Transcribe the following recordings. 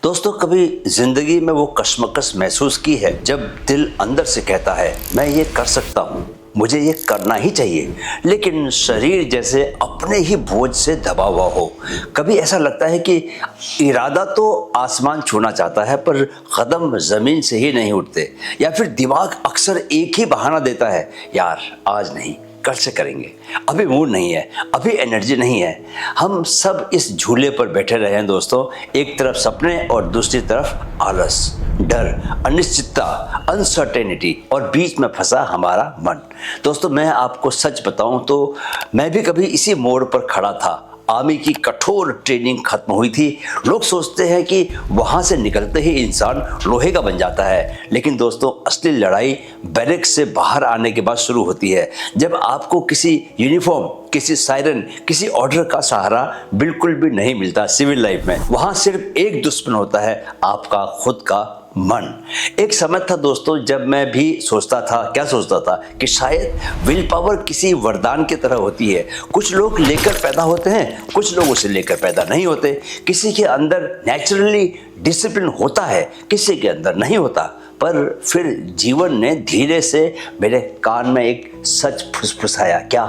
दोस्तों, कभी जिंदगी में वो कश्मकश महसूस की है जब दिल अंदर से कहता है मैं ये कर सकता हूँ, मुझे ये करना ही चाहिए, लेकिन शरीर जैसे अपने ही बोझ से दबा हुआ हो। कभी ऐसा लगता है कि इरादा तो आसमान छूना चाहता है पर कदम जमीन से ही नहीं उठते, या फिर दिमाग अक्सर एक ही बहाना देता है, यार आज नहीं, कल से करेंगे, अभी मूड नहीं है, अभी एनर्जी नहीं है। हम सब इस झूले पर बैठे रहे हैं दोस्तों, एक तरफ सपने और दूसरी तरफ आलस, डर, अनिश्चितता, अनसर्टेनिटी और बीच में फंसा हमारा मन। दोस्तों, मैं आपको सच बताऊं तो मैं भी कभी इसी मोड़ पर खड़ा था। आर्मी की कठोर ट्रेनिंग खत्म हुई थी। लोग सोचते हैं कि वहां से निकलते ही इंसान लोहे का बन जाता है, लेकिन दोस्तों असली लड़ाई बैरक से बाहर आने के बाद शुरू होती है, जब आपको किसी यूनिफॉर्म, किसी सायरन, किसी ऑर्डर का सहारा बिल्कुल भी नहीं मिलता। सिविल लाइफ में वहां सिर्फ एक दुश्मन होता है, आपका खुद का मन। एक समय था दोस्तों जब मैं भी सोचता था, क्या सोचता था कि शायद विल पावर किसी वरदान की तरह होती है। कुछ लोग लेकर पैदा होते हैं, कुछ लोग उसे लेकर पैदा नहीं होते। किसी के अंदर नेचुरली डिसिप्लिन होता है, किसी के अंदर नहीं होता। पर फिर जीवन ने धीरे से मेरे कान में एक सच फुसफुसाया, क्या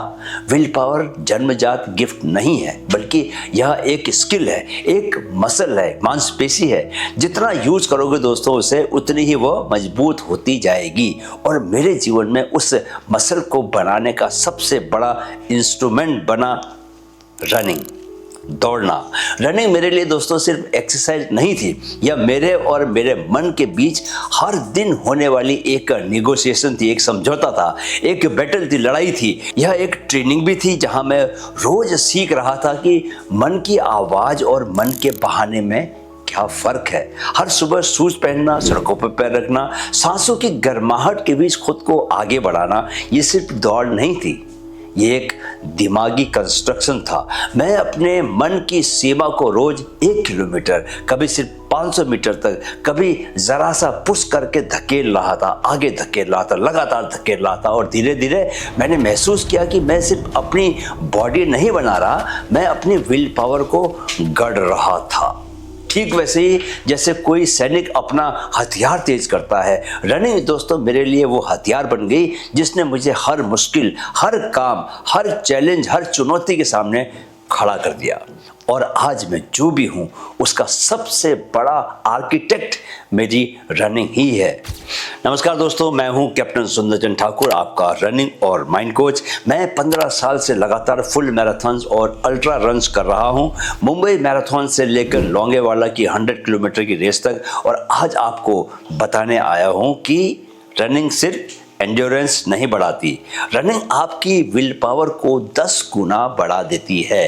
विल पावर जन्मजात गिफ्ट नहीं है, बल्कि यह एक स्किल है, एक मसल है, मांसपेशी है। जितना यूज करोगे दोस्तों उसे, उतनी ही वो मजबूत होती जाएगी। और मेरे जीवन में उस मसल को बनाने का सबसे बड़ा इंस्ट्रूमेंट बना रनिंग, दौड़ना। रनिंग मेरे लिए दोस्तों सिर्फ एक्सरसाइज नहीं थी, यह मेरे और मेरे मन के बीच हर दिन होने वाली एक निगोशिएशन थी, एक समझौता था, एक बैटल थी, लड़ाई थी। यह एक ट्रेनिंग भी थी जहां मैं रोज सीख रहा था कि मन की आवाज और मन के बहाने में क्या फर्क है। हर सुबह शूज पहनना, सड़कों पर पैर रखना, सांसों की गर्माहट के बीच खुद को आगे बढ़ाना, ये सिर्फ दौड़ नहीं थी, ये एक दिमागी कंस्ट्रक्शन था। मैं अपने मन की सीमा को रोज 1 किलोमीटर, कभी सिर्फ 500 मीटर तक, कभी जरा सा पुश करके धकेल रहा था, आगे धकेल रहा था, लगातार धकेल रहा था। और धीरे धीरे मैंने महसूस किया कि मैं सिर्फ अपनी बॉडी नहीं बना रहा, मैं अपनी विल पावर को गढ़ रहा था। ठीक वैसे ही जैसे कोई सैनिक अपना हथियार तेज करता है, रनिंग दोस्तों मेरे लिए वो हथियार बन गई जिसने मुझे हर मुश्किल, हर काम, हर चैलेंज, हर चुनौती के सामने खड़ा कर दिया। और आज मैं जो भी हूँ उसका सबसे बड़ा आर्किटेक्ट मेरी रनिंग ही है। नमस्कार दोस्तों, मैं हूँ कैप्टन सुंदरचंद ठाकुर, आपका रनिंग और माइंड कोच। मैं 15 साल से लगातार फुल मैराथन्स और अल्ट्रा रन्स कर रहा हूँ, मुंबई मैराथन से लेकर लोंगेवाला की 100 किलोमीटर की रेस तक। और आज आपको बताने आया हूँ कि रनिंग सिर्फ एंड्योरेंस नहीं बढ़ाती, रनिंग आपकी विल पावर को 10 गुना बढ़ा देती है।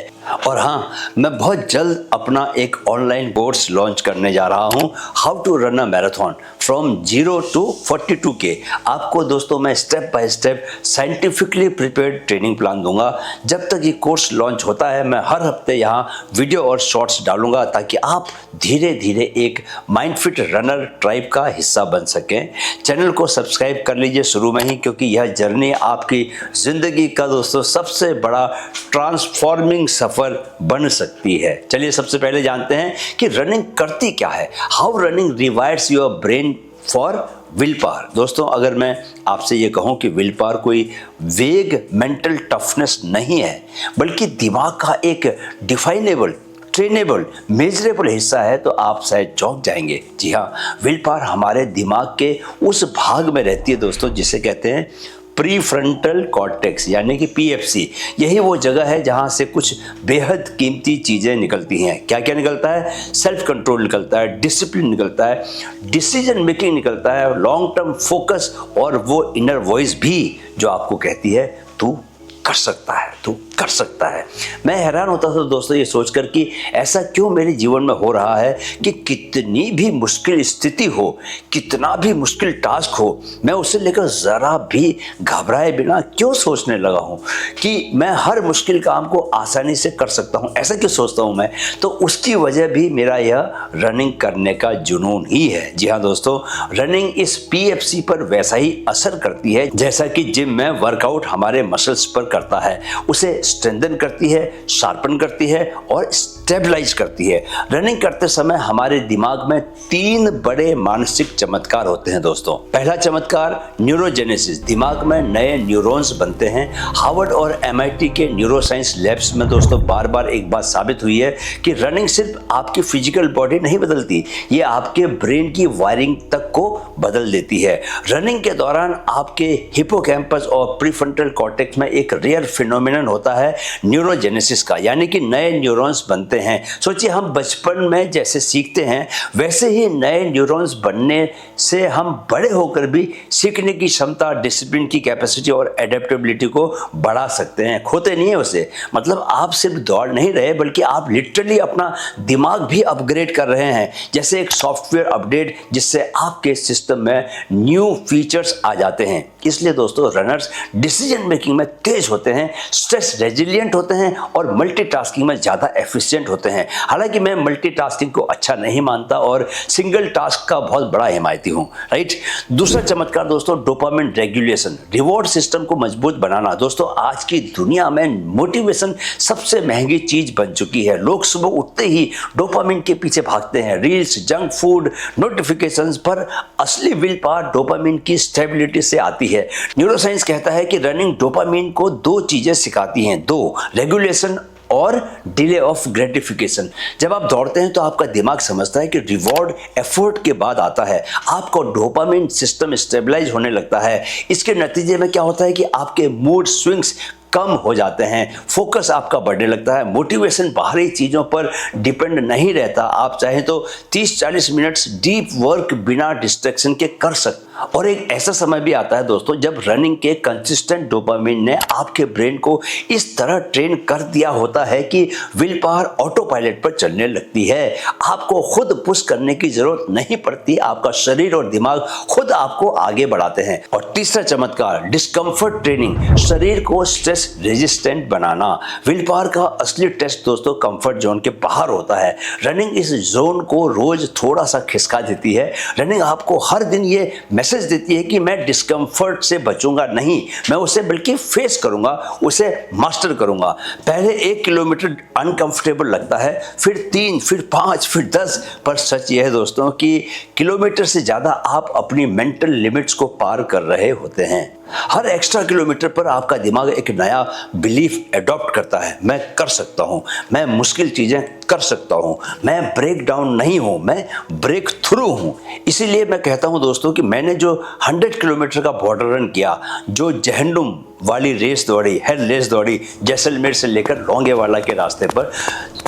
और हाँ, मैं बहुत जल्द अपना एक ऑनलाइन कोर्स लॉन्च करने जा रहा हूँ, how to run a marathon from 0 to 42K। आपको दोस्तों मैं step by step scientifically prepared training plan दूंगा। जब तक ये कोर्स लॉन्च होता है मैं हर हफ्ते यहाँ वीडियो और शॉर्ट्स डालूंगा ताकि आप धीरे धीरे एक माइंड फिट रनर ट्राइब का हिस्सा बन सकें। चैनल को सब्सक्राइब कर लीजिए शुरू में ही, क्योंकि यह जर्नी आपकी ज़िंदगी का दोस्तों सबसे बड़ा ट्रांसफॉर्मिंग सफर बन सकती है। चलिए सबसे पहले जानते हैं कि रनिंग करती क्या है, how running rewires your brain for will power. दोस्तों, अगर मैं आपसे ये कहूं कि विल पावर कोई वेग मेंटल टफनेस नहीं है, बल्कि दिमाग का एक डिफाइनेबल, ट्रेनेबल, मेजरेबल हिस्सा है, तो आप शायद चौंक जाएंगे। जी हाँ, विल पावर हमारे दिमाग के उस भाग में रहती है दोस्तों जिसे कहते हैं प्री फ्रंटल कॉर्टेक्स, यानी कि PFC। यही वो जगह है जहाँ से कुछ बेहद कीमती चीज़ें निकलती हैं। क्या क्या निकलता है? सेल्फ कंट्रोल निकलता है, डिसिप्लिन निकलता है, डिसीजन मेकिंग निकलता है, लॉन्ग टर्म फोकस, और वो इनर वॉइस भी जो आपको कहती है तू कर सकता है, तू कर सकता है। मैं हैरान होता था दोस्तों ये सोचकर कि ऐसा क्यों मेरे जीवन में हो रहा है कि कितनी भी मुश्किल स्थिति हो, कितना भी मुश्किल टास्क हो, मैं उसे लेकर ज़रा भी घबराए बिना क्यों सोचने लगा हूँ कि मैं हर मुश्किल काम को आसानी से कर सकता हूँ। ऐसा क्यों सोचता हूँ मैं? तो उसकी वजह भी मेरा यह रनिंग करने का जुनून ही है। जी हाँ दोस्तों, रनिंग इस PFC पर वैसा ही असर करती है जैसा कि जिम में वर्कआउट हमारे मसल्स पर करता है। उसे स्ट्रेंथन करती है, शार्पन करती है और स्टेबलाइज करती है। रनिंग करते समय हमारे दिमाग में 3 बड़े मानसिक चमत्कार होते हैं दोस्तों। पहला चमत्कार न्यूरोजेनेसिस, दिमाग में नए न्यूरॉन्स बनते हैं। हार्वर्ड और MIT के न्यूरोसाइंस लैब्स में दोस्तों बार बार एक बात साबित हुई है कि रनिंग सिर्फ आपकी फिजिकल बॉडी नहीं बदलती, ये आपके ब्रेन की वायरिंग तक को बदल देती है। रनिंग के दौरान आपके हिपोकैम्पस और प्रीफ्रंटल कॉर्टेक्स में एक रेयर फिनोमिनन होता है न्यूरोजेनेसिस का, यानी कि नए न्यूरॉन्स बनते हैं। सोचिए, हम बचपन में जैसे सीखते हैं वैसे ही नए न्यूरॉन्स बनने से हम बड़े होकर भी सीखने की क्षमता, डिसिप्लिन की कैपेसिटी और एडेप्टेबिलिटी को बढ़ा सकते हैं। खोते नहीं है उसे। मतलब आप सिर्फ दौड़ नहीं रहे बल्कि आप लिटरली अपना दिमाग भी अपग्रेड कर रहे हैं, जैसे एक सॉफ्टवेयर अपडेट जिससे आपके सिस्टम में न्यू फीचर्स आ जाते हैं। इसलिए दोस्तों रनर्स डिसीजन मेकिंग में तेज होते हैं, स्ट्रेस रेजिलिएंट होते हैं और मल्टीटास्किंग में ज़्यादा एफिशिएंट होते हैं। हालांकि मैं मल्टीटास्किंग को अच्छा नहीं मानता और सिंगल टास्क का बहुत बड़ा हिमायती हूँ, राइट। दूसरा चमत्कार दोस्तों, डोपामिन रेगुलेशन, रिवॉर्ड सिस्टम को मजबूत बनाना। दोस्तों आज की दुनिया में मोटिवेशन सबसे महंगी चीज बन चुकी है। लोग सुबह उठते ही डोपामिन के पीछे भागते हैं, रील्स, जंक फूड, नोटिफिकेशंस, पर असली विल पावर डोपामिन की स्टेबिलिटी से आती है। न्यूरोसाइंस कहता है कि रनिंग डोपामिन को 2 चीजें सिखाती हैं, 2 रेगुलेशन और डिले ऑफ ग्रेटिफिकेशन। जब आप दौड़ते हैं तो आपका दिमाग समझता है कि रिवॉर्ड एफर्ट के बाद आता है। आपका डोपामिन सिस्टम स्टेबलाइज होने लगता है। इसके नतीजे में क्या होता है कि आपके मूड स्विंग्स कम हो जाते हैं, फोकस आपका बढ़ने लगता है, मोटिवेशन बाहरी चीज़ों पर डिपेंड नहीं रहता। आप चाहें तो 30-40 मिनट्स डीप वर्क बिना डिस्ट्रैक्शन के कर सकते। और एक ऐसा समय भी आता है दोस्तों जब रनिंग के कंसिस्टेंट डोपामिन ने आपके ब्रेन को इस तरह ट्रेन कर दिया होता है कि विल पावर ऑटो पायलट पर चलने लगती है। आपको खुद पुश करने की जरूरत नहीं पड़ती, आपका शरीर और दिमाग खुद आपको आगे बढ़ाते हैं। और तीसरा चमत्कार, डिस्कम्फर्ट ट्रेनिंग, शरीर को stress resistant banana. Will power का असली टेस्ट दोस्तों कंफर्ट जोन के बाहर होता है। रनिंग इस जोन को रोज थोड़ा सा खिसका देती है। रनिंग आपको हर दिन ये मैसेज देती है कि मैं डिस्कम्फर्ट से बचूंगा नहीं, मैं उसे बल्कि फेस करूंगा, उसे मास्टर करूंगा। पहले 1 किलोमीटर अनकंफर्टेबल लगता है, फिर 3, फिर 5, फिर 10, पर सच यह है दोस्तों कि किलोमीटर से ज्यादा आप अपनी मेंटल लिमिट्स को पार कर रहे होते हैं। हर एक्स्ट्रा किलोमीटर पर आपका दिमाग एक नया बिलीफ एडॉप्ट करता है, मैं कर सकता हूं, मैं मुश्किल चीजें कर सकता हूं, मैं ब्रेक डाउन नहीं हूं, मैं ब्रेक थ्रू हूं। इसीलिए मैं कहता हूं दोस्तों कि मैंने जो 100 किलोमीटर का बॉर्डर रन किया, जो जहन्नुम वाली रेस दौड़ी, हेल रेस दौड़ी जैसलमेर से लेकर लौंगेवाला के रास्ते पर,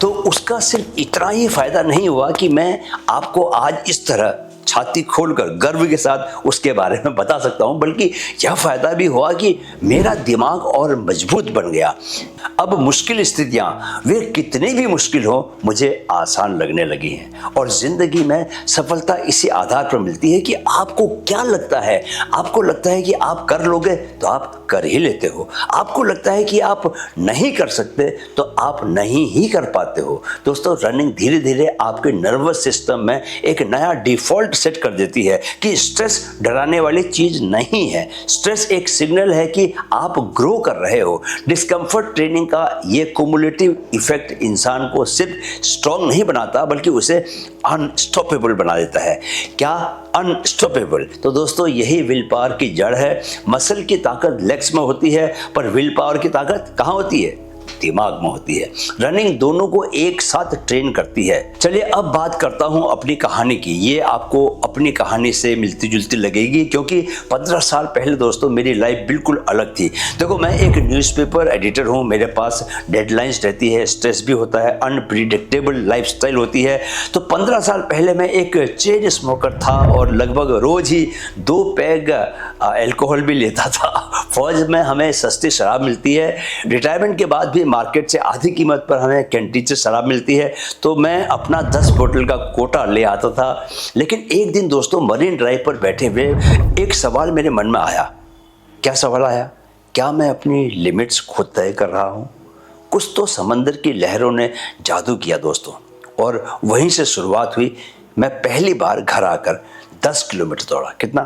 तो उसका सिर्फ इतना ही फायदा नहीं हुआ कि मैं आपको आज इस तरह छाती खोलकर गर्व के साथ उसके बारे में बता सकता हूं, बल्कि यह फायदा भी हुआ कि मेरा दिमाग और मजबूत बन गया। अब मुश्किल स्थितियां वे कितनी भी मुश्किल हो मुझे आसान लगने लगी हैं। और जिंदगी में सफलता इसी आधार पर मिलती है कि आपको क्या लगता है। आपको लगता है कि आप कर लोगे तो आप कर ही लेते हो। आपको लगता है कि आप नहीं कर सकते तो आप नहीं ही कर पाते हो। दोस्तों रनिंग धीरे धीरे आपके नर्वस सिस्टम में एक नया डिफॉल्ट सेट कर देती है कि स्ट्रेस डराने वाली चीज नहीं है। स्ट्रेस एक सिग्नल है कि आप ग्रो कर रहे हो। डिस्कम्फर्ट ट्रेनिंग का ये कुमुलेटिव इफेक्ट इंसान को सिर्फ स्ट्रॉन्ग नहीं बनाता बल्कि उसे अनस्टॉपेबल बना देता है। क्या अनस्टॉपेबल? तो दोस्तों यही विल पावर की जड़ है। मसल की ताकत लेग्स में होती है, पर विल पावर की ताकत कहाँ होती है? दिमाग में होती है। रनिंग दोनों को एक साथ ट्रेन करती है। चलिए अब बात करता हूं अपनी कहानी की। ये आपको अपनी कहानी से मिलती जुलती लगेगी क्योंकि 15 साल पहले दोस्तों मेरी लाइफ बिल्कुल अलग थी। देखो मैं एक न्यूज़पेपर एडिटर हूं, मेरे पास डेडलाइंस रहती है, स्ट्रेस भी होता है, अनप्रिडिक्टेबल लाइफस्टाइल होती है। तो 15 साल पहले मैं एक चेन स्मोकर था और लगभग रोज ही 2 पैग अल्कोहल भी लेता था। फौज में हमें सस्ती शराब मिलती है, रिटायरमेंट के बाद भी मार्केट से आधी कीमत पर हमें कैंटीन से शराब मिलती है, तो मैं अपना 10 बोतल का कोटा ले आता था। लेकिन एक दिन दोस्तों मरीन ड्राइव पर बैठे हुए एक सवाल मेरे मन में आया। क्या सवाल आया? क्या मैं अपनी लिमिट्स खुद तय कर रहा हूँ? कुछ तो समंदर की लहरों ने जादू किया दोस्तों, और वहीं से शुरुआत हुई। मैं पहली बार घर आकर 10 किलोमीटर दौड़ा। कितना?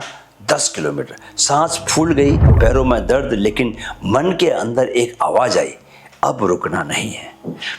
10 किलोमीटर। सांस फूल गई, पैरों में दर्द, लेकिन मन के अंदर एक आवाज आई, अब रुकना नहीं है,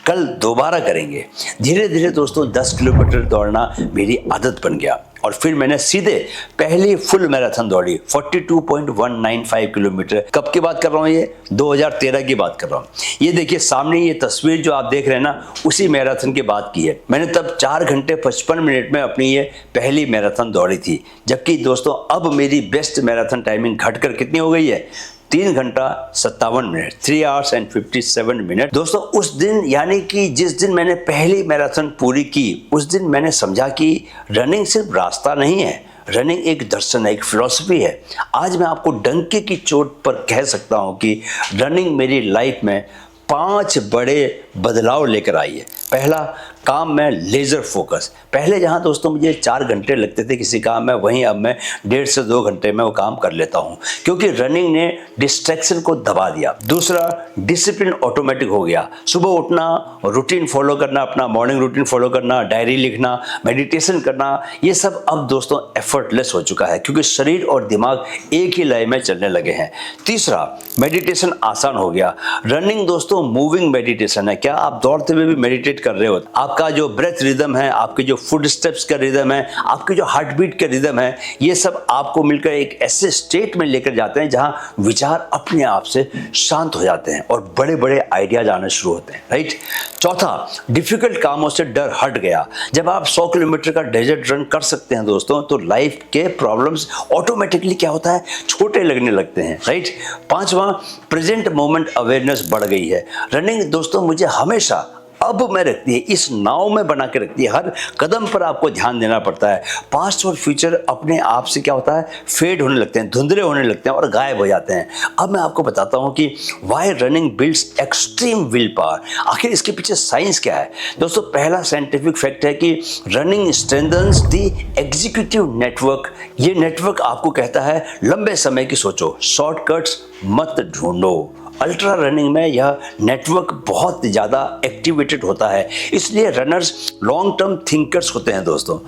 कल दोबारा करेंगे। धीरे धीरे दोस्तों 10 किलोमीटर दौड़ना मेरी आदत बन गया और फिर मैंने सीधे पहली फुल मैराथन दौड़ी 42.195 किलोमीटर। कब की बात कर रहा हूँ? ये 2013 की बात कर रहा हूँ। ये देखिए सामने ये तस्वीर जो आप देख रहे हैं ना, उसी मैराथन की बात की है मैंने। तब 4 घंटे 55 मिनट में अपनी ये पहली मैराथन दौड़ी थी। जबकि दोस्तों अब मेरी बेस्ट मैराथन टाइमिंग घटकर कितनी हो गई है? 3 घंटा 57 मिनट, 3 hours and 57 मिनट। दोस्तों उस दिन यानी कि जिस दिन मैंने पहली मैराथन पूरी की, उस दिन मैंने समझा कि रनिंग सिर्फ रास्ता नहीं है, रनिंग एक दर्शन है, एक फिलॉसफी है। आज मैं आपको डंके की चोट पर कह सकता हूं कि रनिंग मेरी लाइफ में 5 बड़े बदलाव लेकर आई है। पहला, काम में लेज़र फोकस। पहले जहां दोस्तों मुझे 4 घंटे लगते थे किसी काम में, वहीं अब मैं 1.5 से 2 घंटे में वो काम कर लेता हूं, क्योंकि रनिंग ने डिस्ट्रैक्शन को दबा दिया। दूसरा, डिसिप्लिन ऑटोमेटिक हो गया। सुबह उठना, रूटीन फॉलो करना, अपना मॉर्निंग रूटीन फॉलो करना, डायरी लिखना, मेडिटेशन करना, ये सब अब दोस्तों एफर्टलेस हो चुका है, क्योंकि शरीर और दिमाग एक ही लय में चलने लगे हैं। तीसरा, मेडिटेशन आसान हो गया। रनिंग दोस्तों मूविंग मेडिटेशन है। क्या आप दौड़ते हुए भी मेडिटेट कर रहे हो? आपका जो ब्रेथ रिदम है, आपके जो फुट स्टेप्स का रिदम है, आपके जो हार्ट बीट का रिदम है, ये सब आपको मिलकर एक ऐसे स्टेट में लेकर जाते हैं जहां विचार अपने आप से शांत हो जाते हैं और बड़े बड़े आइडियाज आने शुरू होते हैं, राइट। चौथा, डिफिकल्ट कामों से डर हट गया। जब आप 100 किलोमीटर का डेजर्ट रन कर सकते हैं दोस्तों, तो लाइफ के प्रॉब्लम्स ऑटोमेटिकली क्या होता है? छोटे लगने लगते हैं, राइट। पांचवा, प्रेजेंट मोमेंट अवेयरनेस बढ़ गई है। रनिंग दोस्तों मुझे हमेशा अब में रखती है, इस नाव में बना के रखती है। हर कदम पर आपको ध्यान देना पड़ता है। पास्ट और फ्यूचर अपने आप से क्या होता है? फेड होने लगते हैं, धुंधले होने लगते हैं और गायब हो जाते हैं। अब मैं आपको बताता हूं कि why running builds extreme will power. आखिर इसके पीछे साइंस क्या है? दोस्तों पहला साइंटिफिक फैक्ट है कि running strengthens the executive network. ये नेटवर्क आपको कहता है लंबे समय की सोचो, शॉर्टकट्स मत ढूंढो। अल्ट्रा रनिंग में यह नेटवर्क बहुत ज़्यादा एक्टिवेटेड होता है, इसलिए रनर्स लॉन्ग टर्म थिंकर्स होते हैं दोस्तों।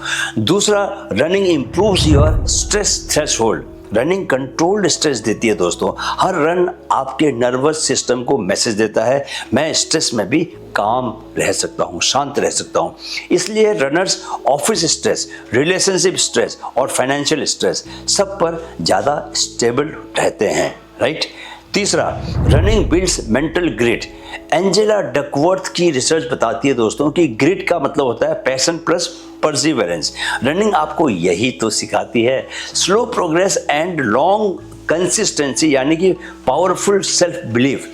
दूसरा, running improves your stress threshold. Running controlled stress देती है दोस्तों। हर रन आपके नर्वस सिस्टम को मैसेज देता है, मैं स्ट्रेस में भी काम रह सकता हूँ, शांत रह सकता हूँ। इसलिए runners office stress, relationship stress और फाइनेंशियल स्ट्रेस सब पर ज़्यादा स्टेबल रहते हैं, राइट। तीसरा, running builds mental grit. Angela Duckworth की रिसर्च बताती है दोस्तों कि ग्रिट का मतलब होता है पैशन प्लस परसिवरेंस। रनिंग आपको यही तो सिखाती है, slow progress and long consistency, यानी कि पावरफुल सेल्फ बिलीफ।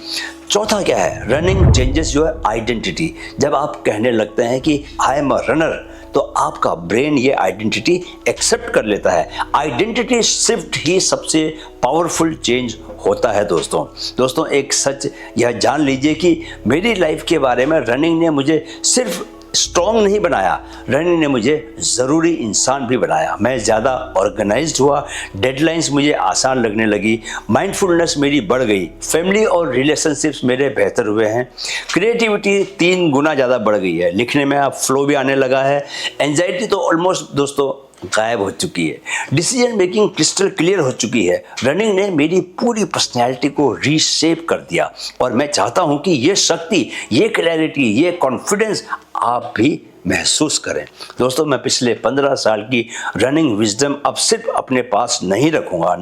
चौथा क्या है? Running changes your identity. जब आप कहने लगते हैं कि आई एम अ रनर, तो आपका ब्रेन ये आइडेंटिटी एक्सेप्ट कर लेता है। आइडेंटिटी शिफ्ट ही सबसे पावरफुल चेंज होता है दोस्तों एक सच यह जान लीजिए कि मेरी लाइफ के बारे में रनिंग ने मुझे सिर्फ स्ट्रॉन्ग नहीं बनाया, रनिंग ने मुझे ज़रूरी इंसान भी बनाया। मैं ज़्यादा ऑर्गेनाइज्ड हुआ, डेडलाइंस मुझे आसान लगने लगी, माइंडफुलनेस मेरी बढ़ गई, फैमिली और रिलेशनशिप्स मेरे बेहतर हुए हैं, क्रिएटिविटी 3 गुना ज़्यादा बढ़ गई है, लिखने में अब फ्लो भी आने लगा है, एंजाइटी तो ऑलमोस्ट दोस्तों गायब हो चुकी है, डिसीजन मेकिंग क्रिस्टल क्लियर हो चुकी है। रनिंग ने मेरी पूरी पर्सनैलिटी को रीशेप कर दिया और मैं चाहता हूं कि ये शक्ति, ये क्लैरिटी, ये कॉन्फिडेंस आप भी महसूस करें। दोस्तों मैं पिछले 15 साल की रनिंग विजडम अब सिर्फ अपने पास नहीं रखूंगा।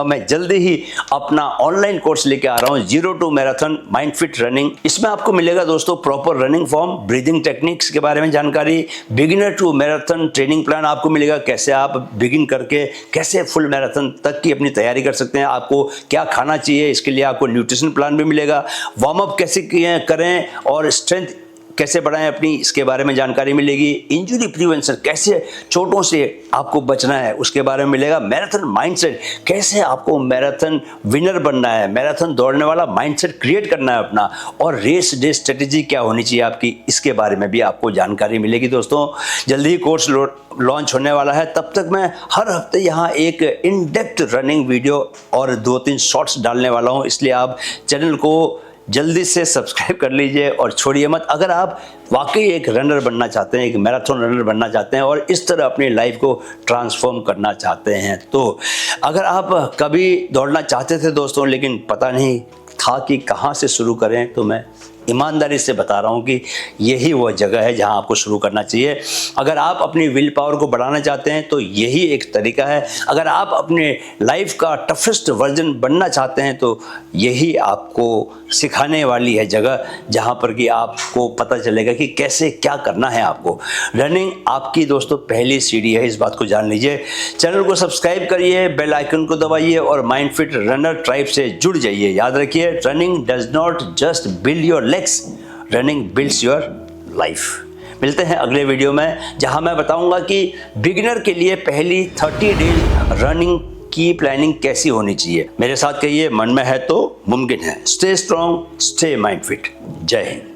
मैं जल्दी ही अपना ऑनलाइन कोर्स लेके आ रहा हूं, 0 to marathon mind fit running. इसमें आपको मिलेगा दोस्तों proper running form, breathing techniques के बारे में जानकारी, beginner to marathon training plan आपको मिलेगा, कैसे आप बिगिन करके कैसे फुल मैराथन तक की अपनी तैयारी कर सकते हैं, आपको क्या खाना चाहिए, इसके लिए आपको न्यूट्रिशन प्लान भी मिलेगा, वार्म अप कैसे करें और स्ट्रेंथ कैसे बढ़ाएं अपनी, इसके बारे में जानकारी मिलेगी, इंजरी प्रिवेंशन, कैसे चोटों से आपको बचना है उसके बारे में मिलेगा, मैराथन माइंडसेट, कैसे आपको मैराथन विनर बनना है, मैराथन दौड़ने वाला माइंडसेट क्रिएट करना है अपना, और रेस डे स्ट्रेटेजी क्या होनी चाहिए आपकी, इसके बारे में भी आपको जानकारी मिलेगी। दोस्तों जल्दी ही कोर्स लॉन्च होने वाला है, तब तक मैं हर हफ्ते यहाँ एक इन डेप्थ रनिंग वीडियो और 2-3 शॉर्ट्स डालने वाला हूँ, इसलिए आप चैनल को जल्दी से सब्सक्राइब कर लीजिए और छोड़िए मत। अगर आप वाकई एक रनर बनना चाहते हैं, एक मैराथन रनर बनना चाहते हैं और इस तरह अपनी लाइफ को ट्रांसफॉर्म करना चाहते हैं, तो अगर आप कभी दौड़ना चाहते थे दोस्तों लेकिन पता नहीं था कि कहाँ से शुरू करें, तो मैं ईमानदारी से बता रहा हूँ कि यही वो जगह है जहाँ आपको शुरू करना चाहिए। अगर आप अपनी विल पावर को बढ़ाना चाहते हैं तो यही एक तरीका है। अगर आप अपने लाइफ का टफेस्ट वर्जन बनना चाहते हैं तो यही आपको सिखाने वाली है जगह, जहाँ पर कि आपको पता चलेगा कि कैसे क्या करना है आपको। रनिंग आपकी दोस्तों पहली सीढ़ी है, इस बात को जान लीजिए। चैनल को सब्सक्राइब करिए, बेल आइकन को दबाइए और माइंड फिट रनर ट्राइब से जुड़ जाइए। याद रखिए, running does not just build your legs, running builds your life. मिलते हैं अगले वीडियो में, जहां मैं बताऊंगा कि बिगिनर के लिए पहली 30 डेज रनिंग की प्लानिंग कैसी होनी चाहिए। मेरे साथ कहिए, मन में है तो मुमकिन है। Stay strong, stay mind fit. जय हिंद।